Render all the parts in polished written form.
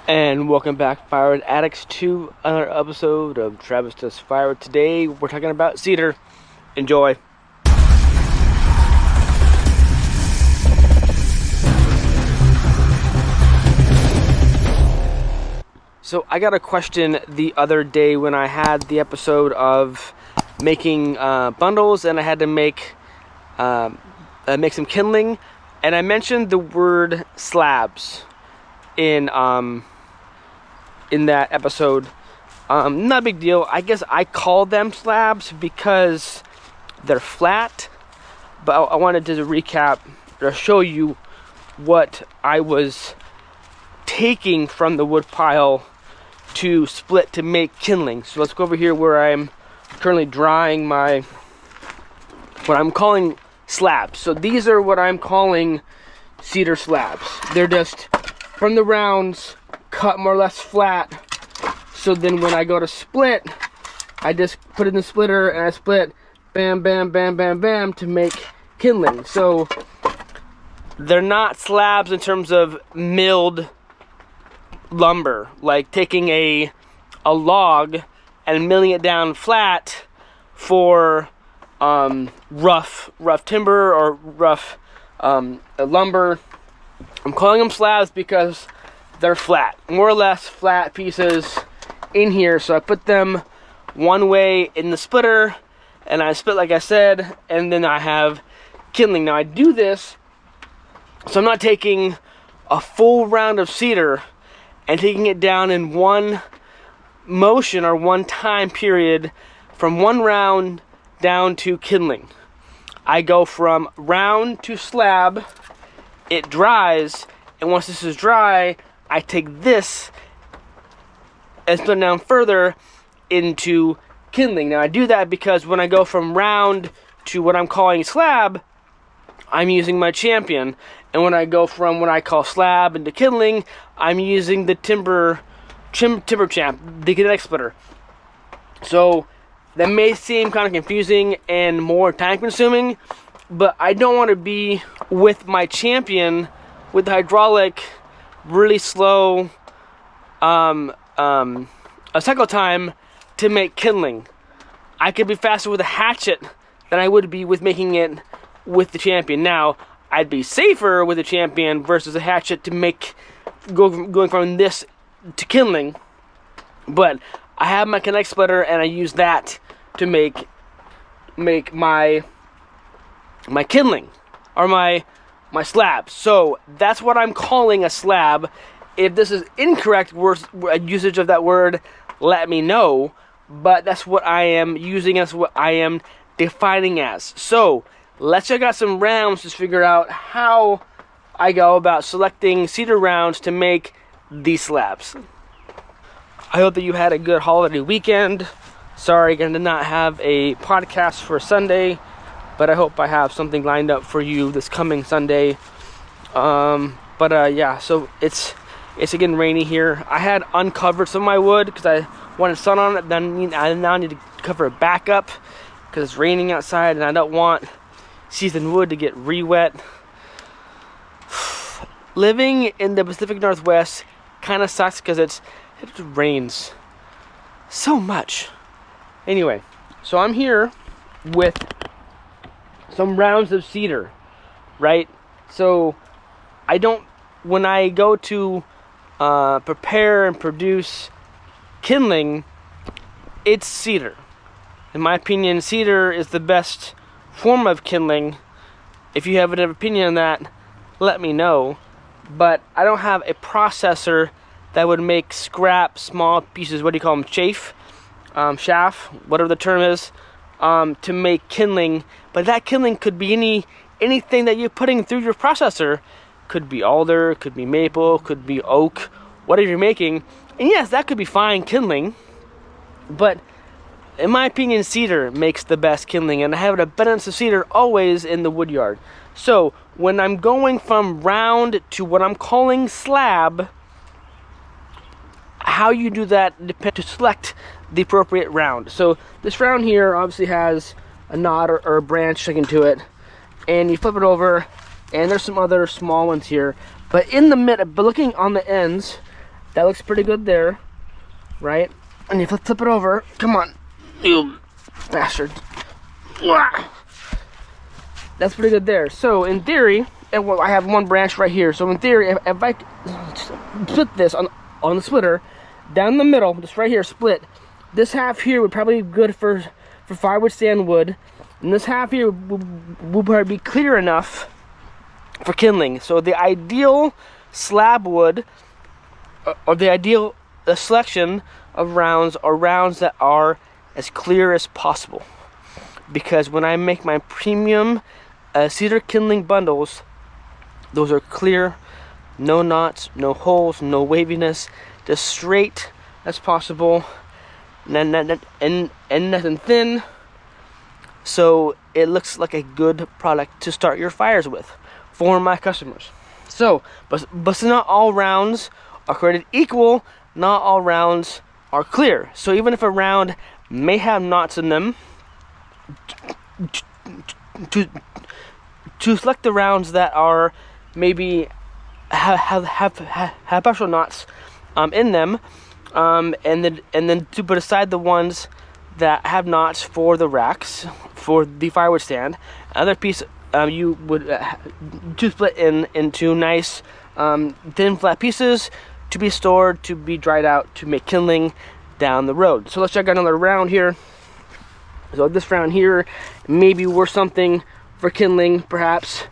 And welcome back, Firewood Addicts, to another episode of Travis Does Firewood. Today, we're talking about cedar. Enjoy. So, I got a question the other day when I had the episode of making bundles, and I had to make some kindling, and I mentioned the word slabs in that episode. Not a big deal. I guess I call them slabs because they're flat, but I wanted to recap or show you what I was taking from the wood pile to split to make kindling. So let's go over here where I'm currently drying what I'm calling slabs. So these are what I'm calling cedar slabs. They're just from the rounds, cut more or less flat. So then when I go to split, I just put it in the splitter and I split bam, bam, bam, bam, bam to make kindling. So they're not slabs in terms of milled lumber, like taking a log and milling it down flat for rough timber or rough lumber. I'm calling them slabs because they're flat, more or less flat pieces in here. So I put them one way in the splitter and I split like I said, and then I have kindling. Now I do this so I'm not taking a full round of cedar and taking it down in one motion or one time period from one round down to kindling. I go from round to slab, it dries, and once this is dry, I take this and split it down further into kindling. Now I do that because when I go from round to what I'm calling slab, I'm using my champion, and when I go from what I call slab into kindling, I'm using the timber champ, the kinetic splitter. So that may seem kind of confusing and more time consuming, but I don't want to be with my champion with the hydraulic really slow a cycle time to make kindling. I could be faster with a hatchet than I would be with making it with the champion. Now, I'd be safer with a champion versus a hatchet to make going from this to kindling, but I have my kinetic splitter and I use that to make my kindling or my slab. So that's what I'm calling a slab. If this is incorrect usage of that word, let me know, but that's what I am using, as what I am defining as. So let's check out some rounds to figure out how I go about selecting cedar rounds to make these slabs. I hope that you had a good holiday weekend. Sorry I did not have a podcast for Sunday, but I hope I have something lined up for you this coming Sunday. Yeah, so it's again rainy here. I had uncovered some of my wood because I wanted sun on it. Then I now need to cover it back up because it's raining outside and I don't want seasoned wood to get re-wet. Living in the Pacific Northwest kind of sucks because it rains so much. Anyway, so I'm here with some rounds of cedar, right? So when I go to prepare and produce kindling, it's cedar. In my opinion, cedar is the best form of kindling. If you have an opinion on that, let me know. But I don't have a processor that would make scrap small pieces, what do you call them, chaff, whatever the term is, to make kindling. But that kindling could be anything that you're putting through your processor. Could be alder, could be maple, could be oak, whatever you're making. And yes, that could be fine kindling, but in my opinion, cedar makes the best kindling, and I have an abundance of cedar always in the wood yard. So when I'm going from round to what I'm calling slab, how you do that depends to select the appropriate round. So this round here obviously has a knot or a branch sticking to it, and you flip it over, and there's some other small ones here. But in the middle, but looking on the ends, That looks pretty good there, right? And if I flip it over, come on, you bastard. That's pretty good there. So in theory, and well, I have one branch right here. So in theory, if I split this on the splitter down the middle, just right here, split. This half here would probably be good for firewood stand wood, and this half here would probably be clear enough for kindling. So the ideal slab wood, or the ideal selection of rounds, are rounds that are as clear as possible. Because when I make my premium cedar kindling bundles, those are clear, no knots, no holes, no waviness, just straight as possible, and nothing thin. So it looks like a good product to start your fires with for my customers. So, but not all rounds are created equal. Not all rounds are clear. So even if a round may have knots in them, to select the rounds that are maybe have partial knots in them, and then to put aside the ones that have knots for the racks for the firewood stand. Another piece you would to split into nice thin flat pieces to be stored, to be dried out, to make kindling down the road. So let's check out another round here. So this round here maybe worth something for kindling, perhaps.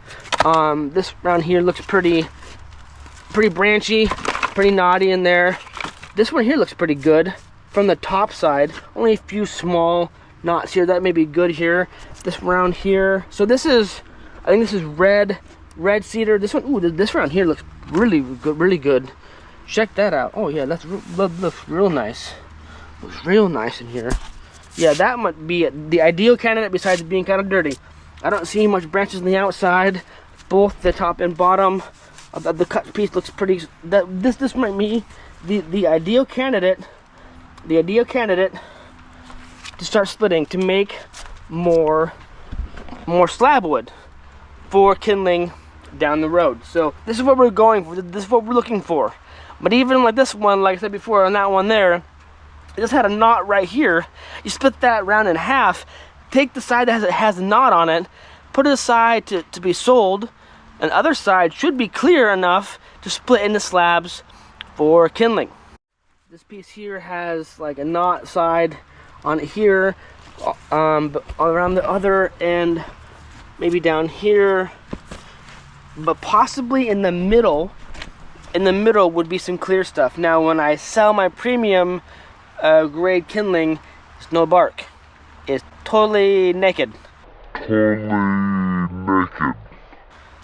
This round here looks pretty branchy, pretty knotty in there. This one here looks pretty good from the top side. Only a few small knots here. That may be good here. This round here. So this is, I think this is red cedar. This one, ooh, this round here looks really good. Check that out. Oh yeah, that looks real nice. Looks real nice in here. Yeah, that might be the ideal candidate besides being kind of dirty. I don't see much branches on the outside. Both the top and bottom of the cut piece looks pretty. This might be the ideal candidate. The ideal candidate to start splitting, to make more slab wood for kindling down the road. So this is what we're going for. This is what we're looking for. But even like this one, like I said before, on that one there, it just had a knot right here. You split that round in half, take the side that has a knot on it, put it aside to be sold, and the other side should be clear enough to split into slabs for kindling. This piece here has like a knot side on it here, but around the other end, maybe down here, but possibly in the middle. In the middle would be some clear stuff. Now when I sell my premium grade kindling, it's no bark. It's totally naked.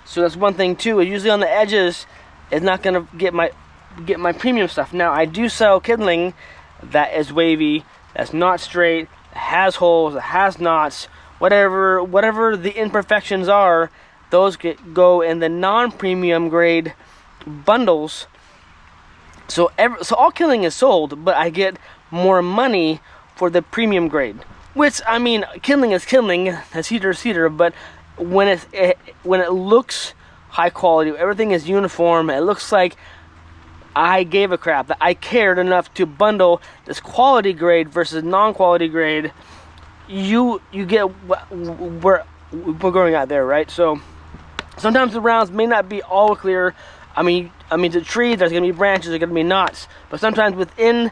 So that's one thing too. Usually on the edges, it's not gonna get my premium stuff. Now I do sell kindling that is wavy, that's not straight, that has holes, that has knots, whatever the imperfections are. Those go in the non-premium grade bundles. So all kindling is sold, but I get more money for the premium grade. Which, I mean, kindling is kindling, cedar is cedar, but when it looks high quality, everything is uniform, it looks like I gave a crap, that I cared enough to bundle this quality grade versus non-quality grade, you get what we're going out there, right? So sometimes the rounds may not be all clear. I mean, the tree, there's gonna be branches, there's gonna be knots, but sometimes within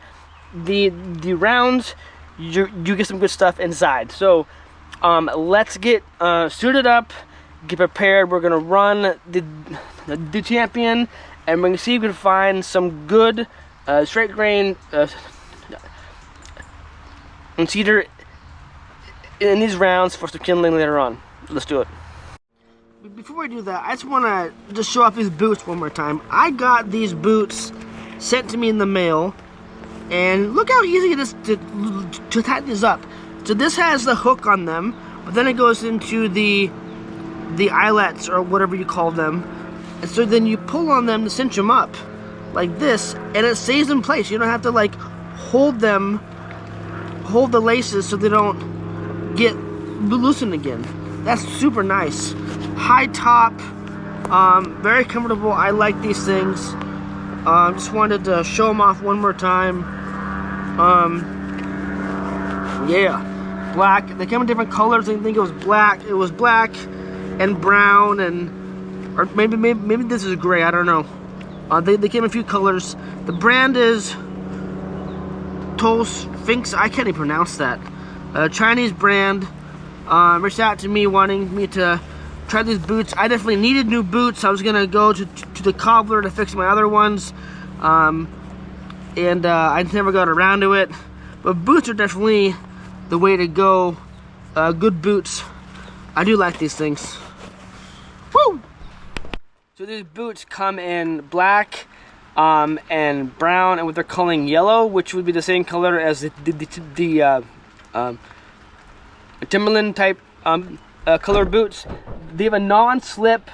the rounds, you get some good stuff inside. So let's get suited up, get prepared. We're gonna run the champion, and we're gonna see if we can find some good straight grain and cedar in these rounds for some kindling later on. Let's do it. Before I do that, I just want to just show off these boots one more time. I got these boots sent to me in the mail, and look how easy it is to tighten these up. So this has the hook on them, but then it goes into the eyelets or whatever you call them, and so then you pull on them to cinch them up like this, and it stays in place. You don't have to like hold the laces so they don't get loosened again. That's super nice. High top, very comfortable. I like these things. Just wanted to show them off one more time. Yeah, black. They came in different colors. I didn't think it was black. It was black and brown, and or maybe this is gray. I don't know. They came in a few colors. The brand is Sphinx. I can't even pronounce that. Chinese brand. Reached out to me wanting me to try these boots. I definitely needed new boots. I was gonna go to the cobbler to fix my other ones, and I never got around to it. But boots are definitely the way to go. Good boots. I do like these things. Woo! So these boots come in black and brown, and what they're calling yellow, which would be the same color as the Timberland type color boots. They have a non-slip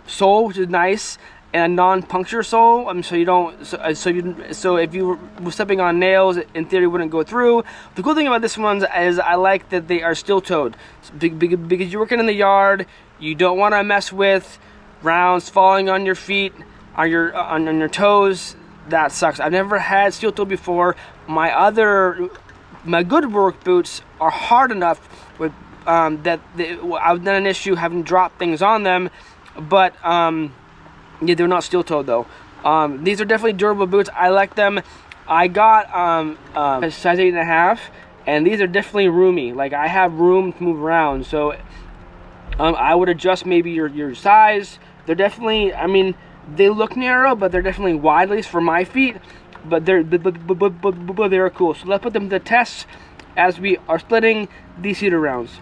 sole, which is nice, and a non-puncture sole. So you don't. So if you were stepping on nails, in theory, wouldn't go through. The cool thing about this one is I like that they are steel-toed, because you're working in the yard. You don't want to mess with rounds falling on your feet, on your toes. That sucks. I've never had steel-toed before. My good work boots are hard enough with I've done an issue having dropped things on them, but yeah, they're not steel-toed though. These are definitely durable boots. I like them. I got a size 8.5, and these are definitely roomy. Like, I have room to move around, so I would adjust maybe your size. They're definitely, I mean, they look narrow, but they're definitely wide, at least for my feet. But they're cool. So let's put them to the test as we are splitting these cedar rounds.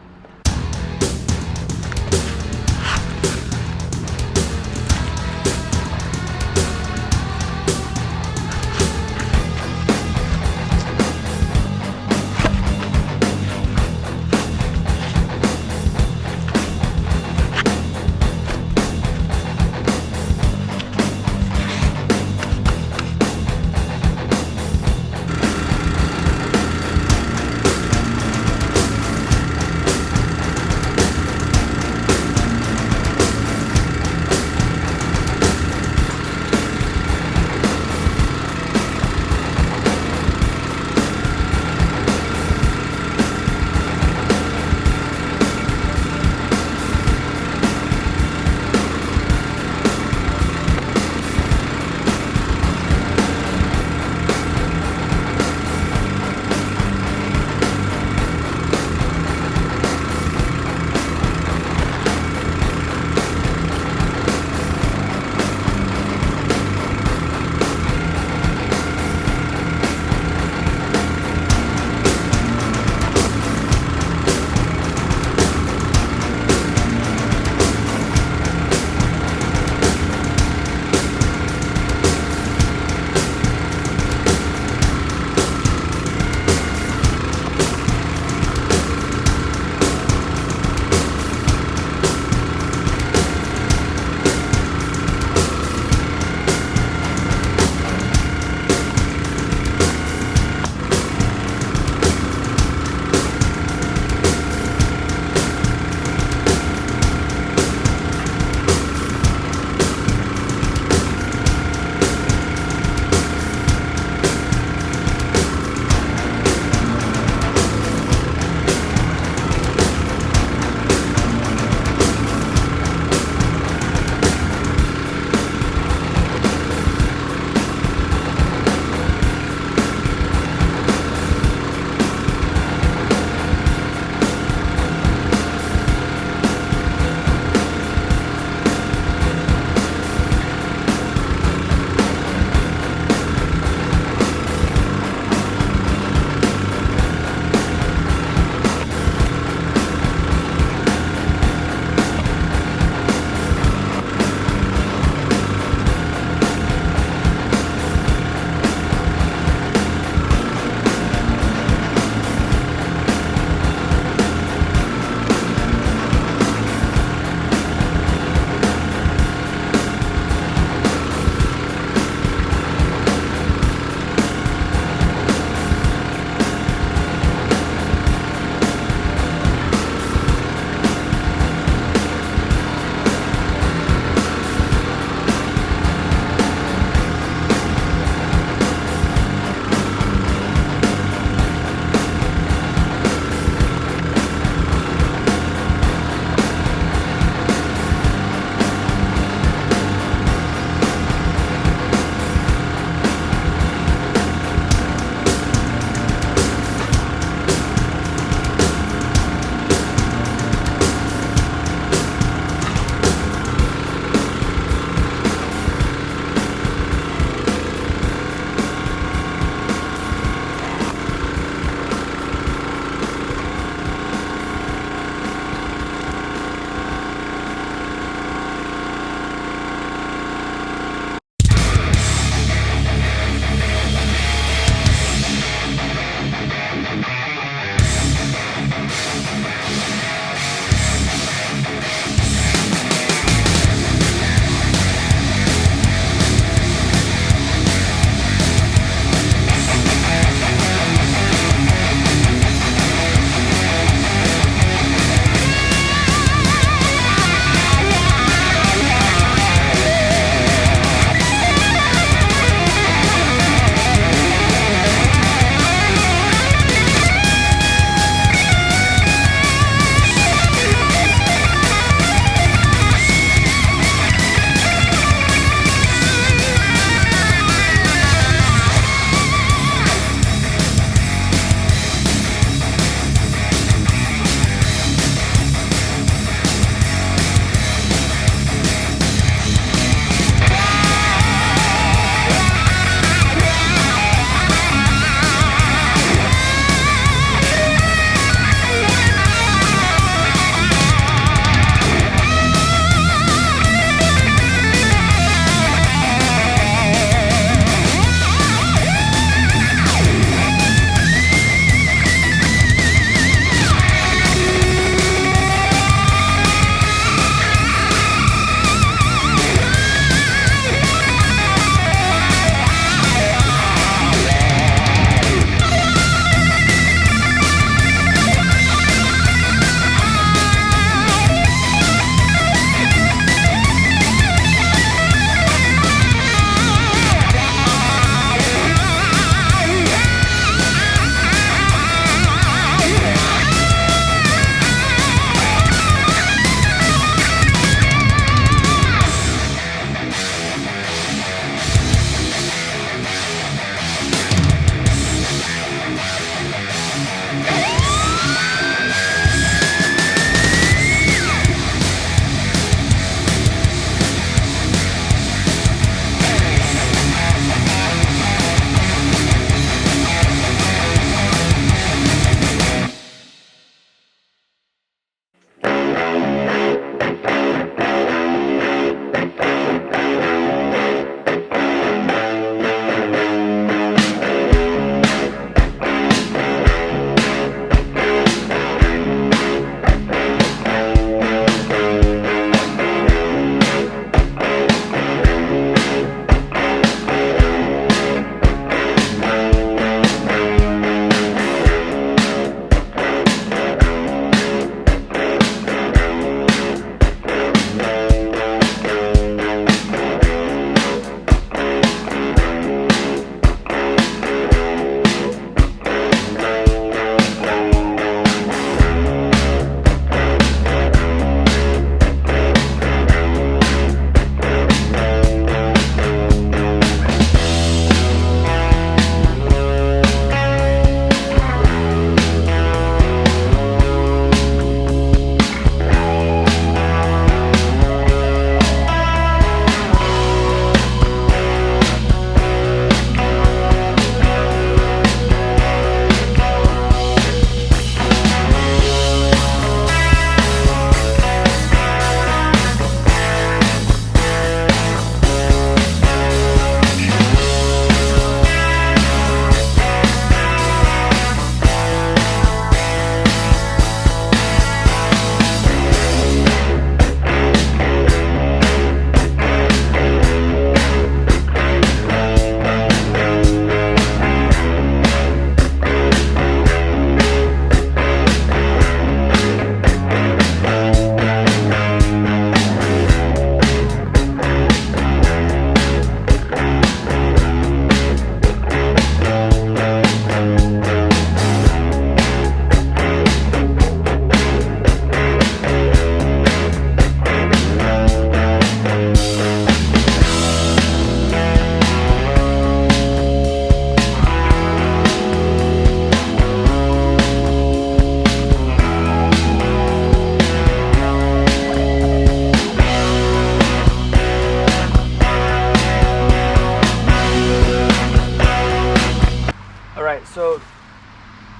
So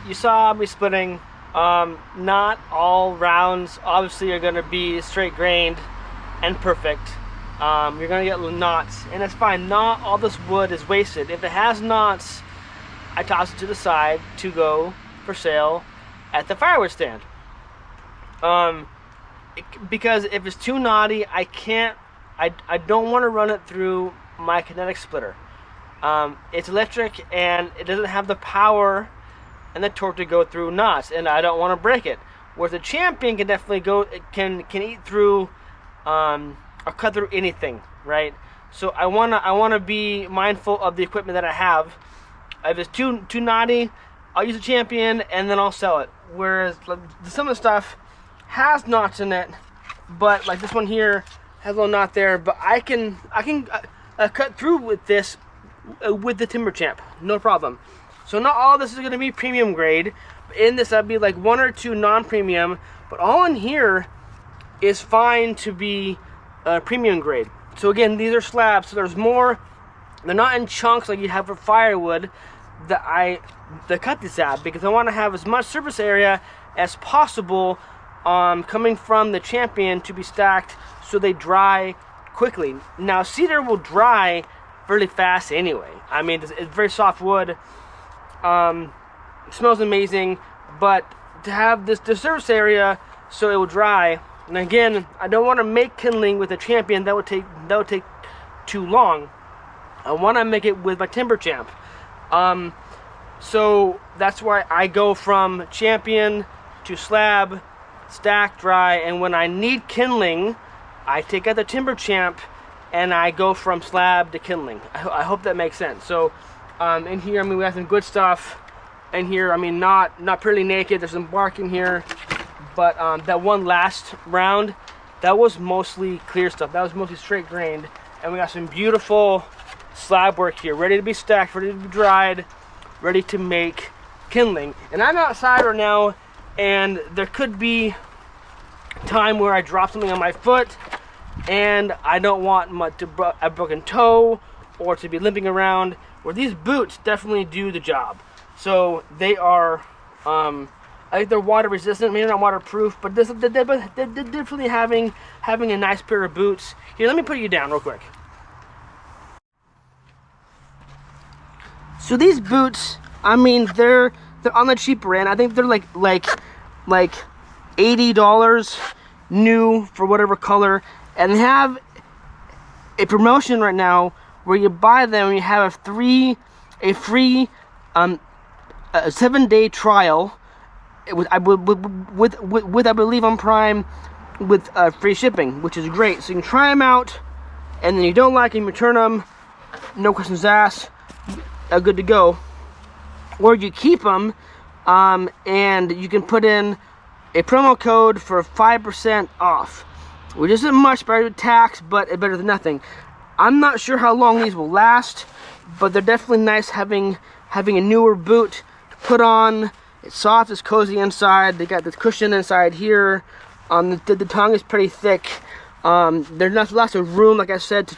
you saw me splitting. Not all rounds obviously are gonna be straight grained and perfect. You're gonna get knots, and it's fine. Not all this wood is wasted. If it has knots, I toss it to the side to go for sale at the firewood stand. Because if it's too knotty, I don't want to run it through my kinetic splitter. It's electric and it doesn't have the power and the torque to go through knots, and I don't want to break it. Whereas the Champion can definitely go, can eat through or cut through anything, right? So I wanna be mindful of the equipment that I have. If it's too knotty, I'll use a Champion and then I'll sell it. Whereas some of the stuff has knots in it, but like this one here has a little knot there, but I can cut through with this with the Timber Champ, no problem. So not all of this is going to be premium grade. In this, I'd be like 1 or 2 non-premium, but all in here is fine to be premium grade. So again, these are slabs, so there's more. They're not in chunks like you have for firewood that cut this at, because I want to have as much surface area as possible coming from the Champion to be stacked so they dry quickly. Now cedar will dry fairly fast anyway. I mean, it's very soft wood. It smells amazing, but to have the surface area so it will dry. And again, I don't want to make kindling with a Champion. That would take too long. I want to make it with my Timber Champ. So that's why I go from Champion to slab, stack, dry, and when I need kindling, I take out the Timber Champ and I go from slab to kindling. I hope that makes sense. So in here, I mean, we have some good stuff in here. I mean, not pretty naked. There's some bark in here, but that one last round, that was mostly clear stuff. That was mostly straight grained, and we got some beautiful slab work here, ready to be stacked, ready to be dried, ready to make kindling. And I'm outside right now, and there could be time where I drop something on my foot, and I don't want a broken toe or to be limping around. Where these boots definitely do the job. So they are, I think they're water resistant, maybe not waterproof, but they're definitely having a nice pair of boots. Here, let me put you down real quick. So these boots, I mean, they're on the cheaper end. I think they're like $80 new for whatever color, and they have a promotion right now where you buy them and you have a free 7-day trial with I believe on Prime with free shipping, which is great. So you can try them out, and then you don't like them, you return them, no questions asked, good to go. Or you keep them, and you can put in a promo code for 5% off, which isn't much, better than tax, but it's better than nothing. I'm not sure how long these will last, but they're definitely nice having a newer boot to put on. It's soft, it's cozy inside. They got the cushion inside here. The tongue is pretty thick. There's not lots of room, like I said, to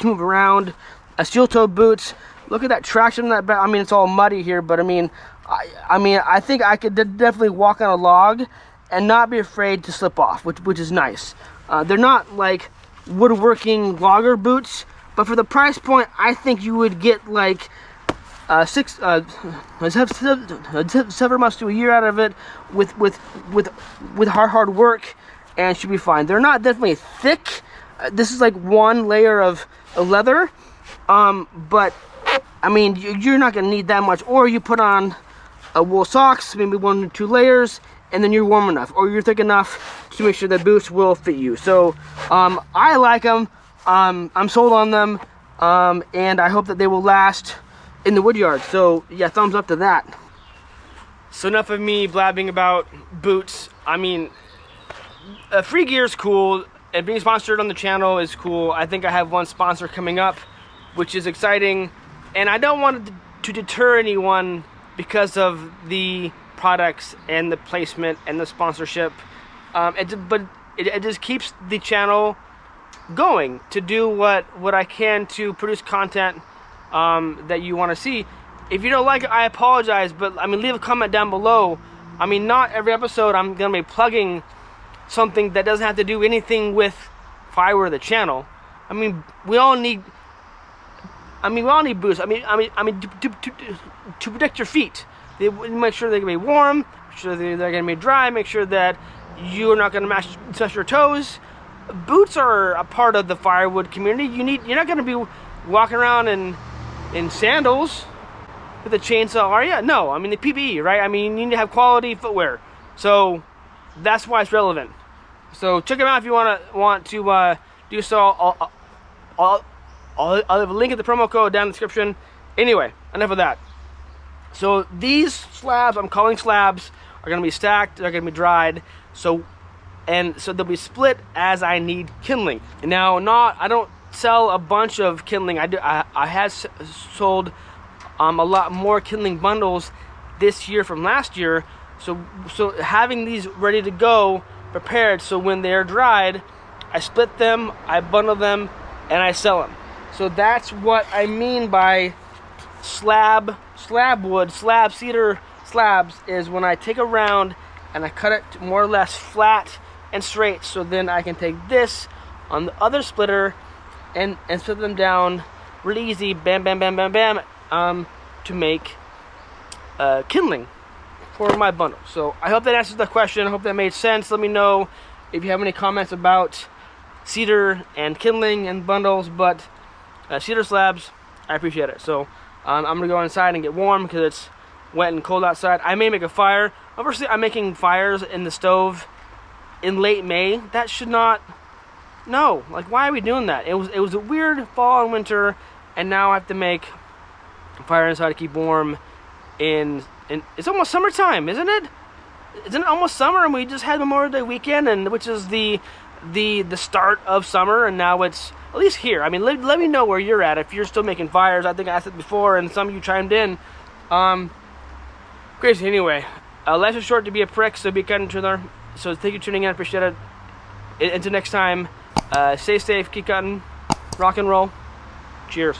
move around. Steel-toed boots. Look at that traction in that back. I mean, it's all muddy here, but I mean, I think I could definitely walk on a log and not be afraid to slip off, which is nice. They're not like woodworking logger boots, but for the price point, I think you would get like 7 months to a year out of it with hard work, and should be fine. They're not definitely thick. This is like one layer of leather, but I mean, you're not gonna need that much. Or you put on wool socks, maybe 1 or 2 layers, and then you're warm enough, or you're thick enough to make sure the boots will fit you. So I like them. I'm sold on them, and I hope that they will last in the woodyard. So yeah, thumbs up to that. So enough of me blabbing about boots. I mean, free gear is cool, and being sponsored on the channel is cool. I think I have one sponsor coming up, which is exciting, and I don't want to deter anyone because of the products and the placement and the sponsorship, but it just keeps the channel going to do what I can to produce content that you want to see. if you don't like it, I apologize, but I mean, leave a comment down below. I mean, not every episode I'm gonna be plugging something that doesn't have to do anything with Firewood, the channel. I mean, we all need boots. I mean, to protect your feet. They make sure they're gonna be warm, make sure they're gonna be dry, make sure that you're not gonna touch your toes. Boots are a part of the Firewood community. You're not gonna be walking around in sandals with a chainsaw, are you? No, I mean the PPE, right? I mean, you need to have quality footwear. So that's why it's relevant. So check them out if you want to do so. I'll have a link at the promo code down in the description. Anyway, enough of that. So these slabs, I'm calling slabs, are gonna be stacked. They're gonna be dried. So they'll be split as I need kindling. Now, I don't sell a bunch of kindling. I had sold a lot more kindling bundles this year from last year. So having these ready to go, prepared, so when they're dried, I split them, I bundle them, and I sell them. So that's what I mean by cedar slabs, is when I take a round and I cut it more or less flat and straight, so then I can take this on the other splitter and split them down really easy, bam, bam, bam, bam, bam, to make kindling for my bundle. So I hope that answers the question. I hope that made sense. Let me know if you have any comments about cedar and kindling and bundles, but cedar slabs, I appreciate it. So I'm gonna go inside and get warm because it's wet and cold outside. I may make a fire. Obviously, I'm making fires in the stove in late May. That should not, no, like, why are we doing that? It was a weird fall and winter, and now I have to make a fire inside to keep warm in it's almost summertime, isn't it? Isn't it almost summer? And we just had Memorial Day weekend, and which is the start of summer, and now it's, at least here. I mean, let me know where you're at, if you're still making fires. I think I asked it before, and some of you chimed in. Crazy. Anyway, life is short to be a prick, so be kind to each other. So thank you for tuning in. I appreciate it. Until next time, stay safe, keep cutting, rock and roll. Cheers.